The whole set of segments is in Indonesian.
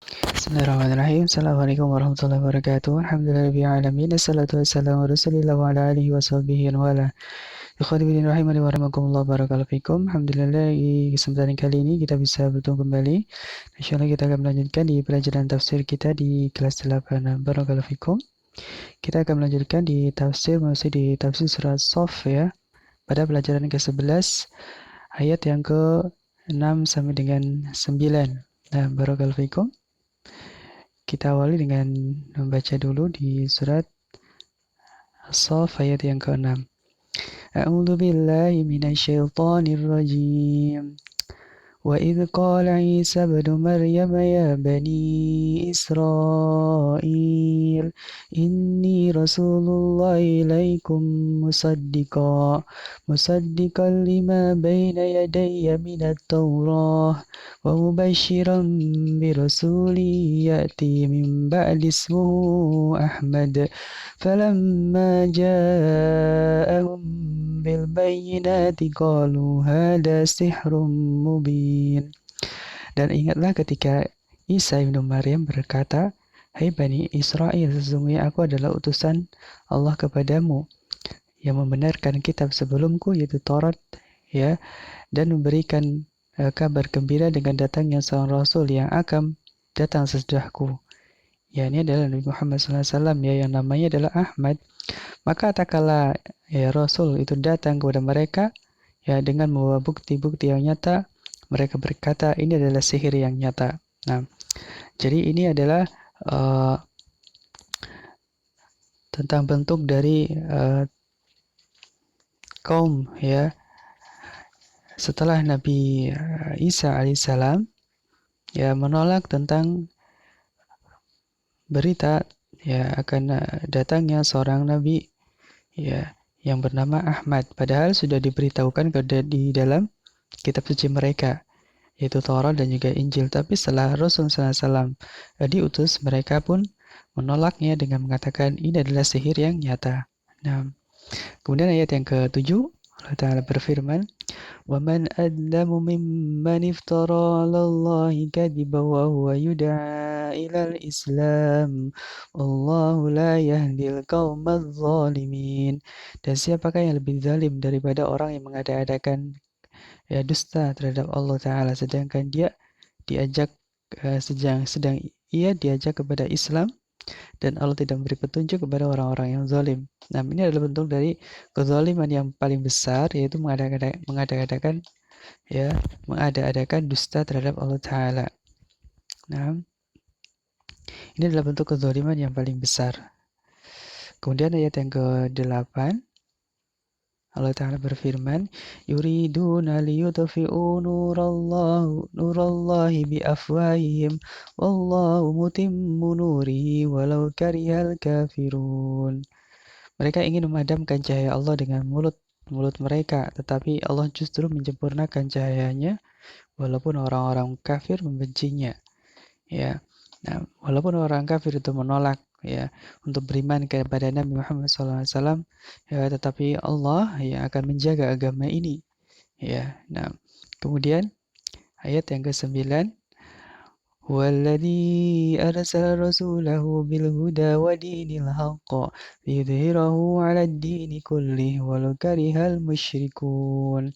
Bismillahirrahmanirrahim. Assalamualaikum warahmatullahi wabarakatuh. Alhamdulillahirabbil alamin. Assalatu wassalamu ala Rasulillah wa ala alihi wa sahbihi wa wala. Ikhwani fillah rahimani wa rahimakumullah, barakallahu fikum. Alhamdulillah, di kesempatan kali ini kita bisa bertemu kembali. Insyaallah kita akan melanjutkan di pelajaran tafsir kita di kelas 8. Barakallahu fikum. Kita akan melanjutkan di tafsir, masih di tafsir surat Shaf ya. Pada pelajaran ke-11 ayat yang ke-6 sampai dengan 9. Nah, barakallahu fikum. Kita awali dengan membaca dulu di surat As-Saff ayat yang ke-6. A'udzu billahi minasyaitonir rajim. وإذ قال عيسى ابن مريم يا بني إسرائيل إني رسول الله إليكم مصدقا لما بين يدي من التوراة ومبشرا برسول يأتي من بعد اسمه أحمد فلما جاءهم بالبينات قالوا هذا سحر مبين. Dan ingatlah ketika Isa ibnu Maryam berkata, "Hai Bani Israel, sesungguhnya aku adalah utusan Allah kepadamu yang membenarkan kitab sebelumku, yaitu Taurat, ya, dan memberikan kabar gembira dengan datangnya seorang Rasul yang akan datang sesudahku." Ya, ini adalah Nabi Muhammad SAW, ya, yang namanya adalah Ahmad. Maka tak kala ya Rasul itu datang kepada mereka ya dengan membawa bukti-bukti yang nyata, mereka berkata ini adalah sihir yang nyata. Nah, jadi ini adalah tentang bentuk dari kaum ya setelah Nabi Isa alaihissalam ya menolak tentang berita ya akan datangnya seorang nabi ya yang bernama Ahmad, padahal sudah diberitahukan di dalam kitab suci mereka, yaitu Taurat dan juga Injil. Tapi setelah Rasulullah SAW diutus, mereka pun menolaknya dengan mengatakan ini adalah sihir yang nyata. Nah, kemudian ayat yang ke-7, Allah Ta'ala berfirman, وَمَنْ أَظْلَمُ مِمَّنِ افْتَرَى عَلَى اللَّهِ كَذِبًا وَهُوَ يُدْعَى إِلَى الْإِسْلَامِ وَاللَّهُ لَا يَهْدِي الْقَوْمَ الظَّالِمِينَ. Dan siapakah yang lebih zalim daripada orang yang mengada-adakan ya dusta terhadap Allah Ta'ala, sedangkan dia diajak sedang ia diajak kepada Islam dan Allah tidak memberi petunjuk kepada orang-orang yang zalim. Nah, ini adalah bentuk dari kezaliman yang paling besar, yaitu mengada-adakan ya mengada-adakan dusta terhadap Allah Ta'ala. Nah, ini adalah bentuk kezaliman yang paling besar. Kemudian ayat yang ke-8, Allah Ta'ala berfirman, yuriduna liyutfi'u nurallahi biafwahihim wallahu mutimmu nurihi walau karihal kafirun. Mereka ingin memadamkan cahaya Allah dengan mulut mereka, tetapi Allah justru menyempurnakan cahayanya walaupun orang-orang kafir membencinya. Ya. Nah, walaupun orang kafir itu menolak ya untuk beriman kepada Nabi Muhammad SAW, ya, tetapi Allah yang akan menjaga agama ini. Ya. Nah, kemudian ayat yang ke-9, Huwallazi arsala rasulahu bil huda wa dinil haqq liyudhhirahu 'alad dini kullih walau karihal musyrikun.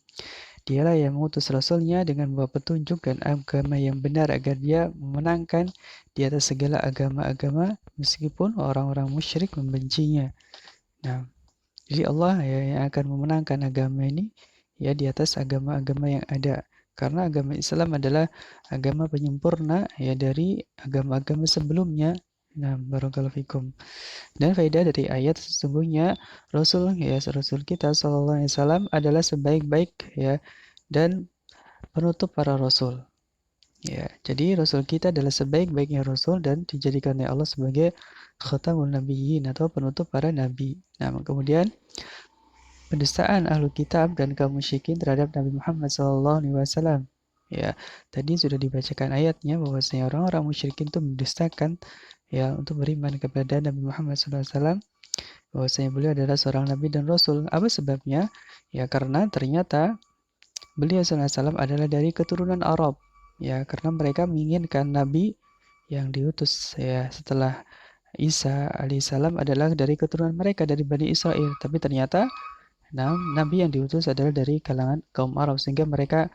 Dialah yang mengutus Rasulnya dengan membawa petunjuk dan agama yang benar agar dia memenangkan di atas segala agama-agama meskipun orang-orang musyrik membencinya. Nah, jadi Allah ya yang akan memenangkan agama ini ya di atas agama-agama yang ada. Karena agama Islam adalah agama penyempurna ya dari agama-agama sebelumnya. Nah, barakallahu fikum. Dan faedah dari ayat sesungguhnya Rasul kita sallallahu alaihi wasallam adalah sebaik-baik ya dan penutup para rasul. Ya, jadi rasul kita adalah sebaik-baiknya rasul dan dijadikan oleh Allah sebagai khatamun nabiyyin atau penutup para nabi. Nah, kemudian pendustaan ahlu kitab dan kaum musyrikin terhadap Nabi Muhammad SAW. Ya, tadi sudah dibacakan ayatnya bahwasanya orang-orang musyrikin itu mendustakan ya untuk beriman kepada Nabi Muhammad SAW, bahwasanya beliau adalah seorang nabi dan rasul. Apa sebabnya? Ya karena ternyata beliau SAW adalah dari keturunan Arab. Ya, karena mereka menginginkan nabi yang diutus ya setelah Isa alaihissalam adalah dari keturunan mereka dari Bani Israel, tapi ternyata nabi yang diutus adalah dari kalangan kaum Arab sehingga mereka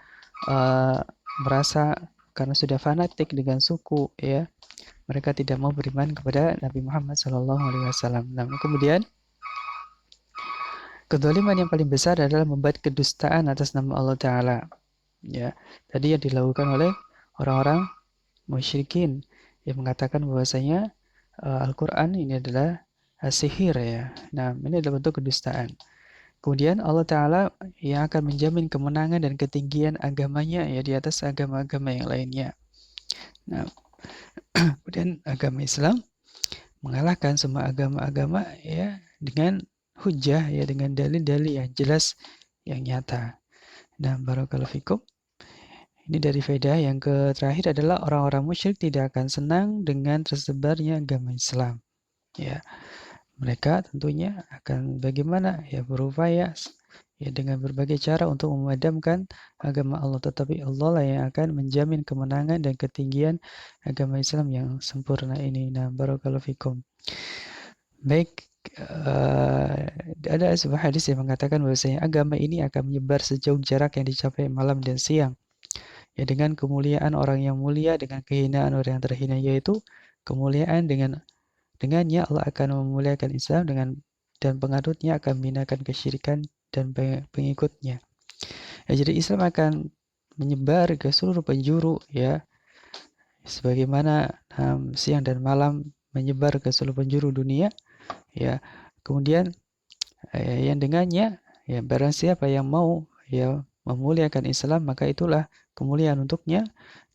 uh, merasa karena sudah fanatik dengan suku ya, mereka tidak mau beriman kepada Nabi Muhammad SAW. Nah, kemudian kezaliman yang paling besar adalah membuat kedustaan atas nama Allah Ta'ala. Ya, tadi yang dilakukan oleh orang-orang musyrikin yang mengatakan bahwasanya Al-Quran ini adalah sihir ya. Nah, ini adalah bentuk kedustaan. Kemudian Allah Ta'ala yang akan menjamin kemenangan dan ketinggian agamanya ya di atas agama-agama yang lainnya. Nah, kemudian agama Islam mengalahkan semua agama-agama ya dengan hujah ya, dengan dalil-dalil yang jelas yang nyata. Nah, barakallahu fikum. Ini dari faedah yang terakhir adalah orang-orang musyrik tidak akan senang dengan tersebarnya agama Islam. Ya, mereka tentunya akan bagaimana ya berupaya ya dengan berbagai cara untuk memadamkan agama Allah, tetapi Allah lah yang akan menjamin kemenangan dan ketinggian agama Islam yang sempurna ini. Nah, barakallahu fikum. Baik, ada sebuah hadis yang mengatakan bahwasanya agama ini akan menyebar sejauh jarak yang dicapai malam dan siang. Ya, dengan kemuliaan orang yang mulia, dengan kehinaan orang yang terhina, yaitu kemuliaan dengannya Allah akan memuliakan Islam dan penganutnya akan membinakan kesyirikan dan pengikutnya. Ya, jadi Islam akan menyebar ke seluruh penjuru ya, sebagaimana siang dan malam menyebar ke seluruh penjuru dunia ya. Kemudian yang dengannya ya, barang siapa yang mau ya memuliakan Islam, maka itulah kemuliaan untuknya,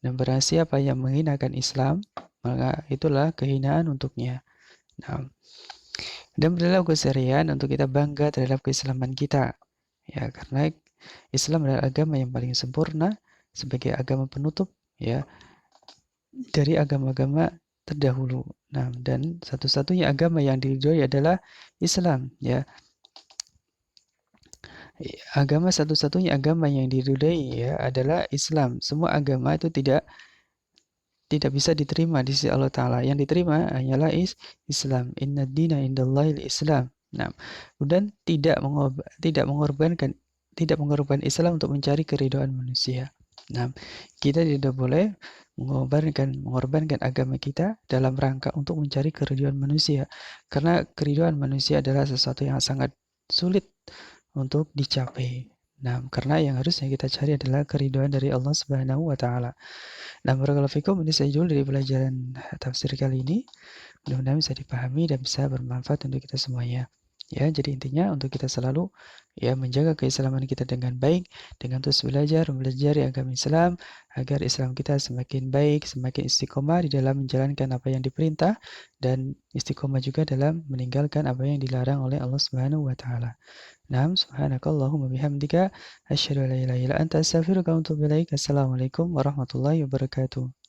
dan barang siapa yang menghinakan Islam, maka itulah kehinaan untuknya. Nah, dan berlalu keserian untuk kita bangga terhadap keislaman kita ya, karena Islam adalah agama yang paling sempurna sebagai agama penutup ya dari agama-agama terdahulu. Nah, dan satu-satunya agama yang diridhoi adalah Islam ya. Agama satu-satunya agama yang diridhoi ya adalah Islam. Semua agama itu tidak bisa diterima di sisi Allah Ta'ala. Yang diterima hanyalah Islam. Inna dina indallahil Islam. Nah, kemudian tidak mengorbankan Islam untuk mencari keridhaan manusia. Nah, kita tidak boleh mengorbankan agama kita dalam rangka untuk mencari keridhaan manusia. Karena keridhaan manusia adalah sesuatu yang sangat sulit untuk dicapai. Nah, karena yang harusnya kita cari adalah keridhaan dari Allah Subhanahu wa Ta'ala. Nah, barakallahu fikum, ini saya Jul dari pelajaran tafsir kali ini. Mudah-mudahan bisa dipahami dan bisa bermanfaat untuk kita semuanya. Ya, jadi intinya untuk kita selalu ya menjaga keislaman kita dengan baik, dengan terus belajar agama Islam agar Islam kita semakin baik, semakin istiqomah di dalam menjalankan apa yang diperintah dan istiqomah juga dalam meninggalkan apa yang dilarang oleh Allah Subhanahu wa Ta'ala. Naam, subhanakallahumma bihamdika asyhadu an la ilaha illa anta astaghfiruka wa atubu ilaik. Assalamualaikum warahmatullahi wabarakatuh.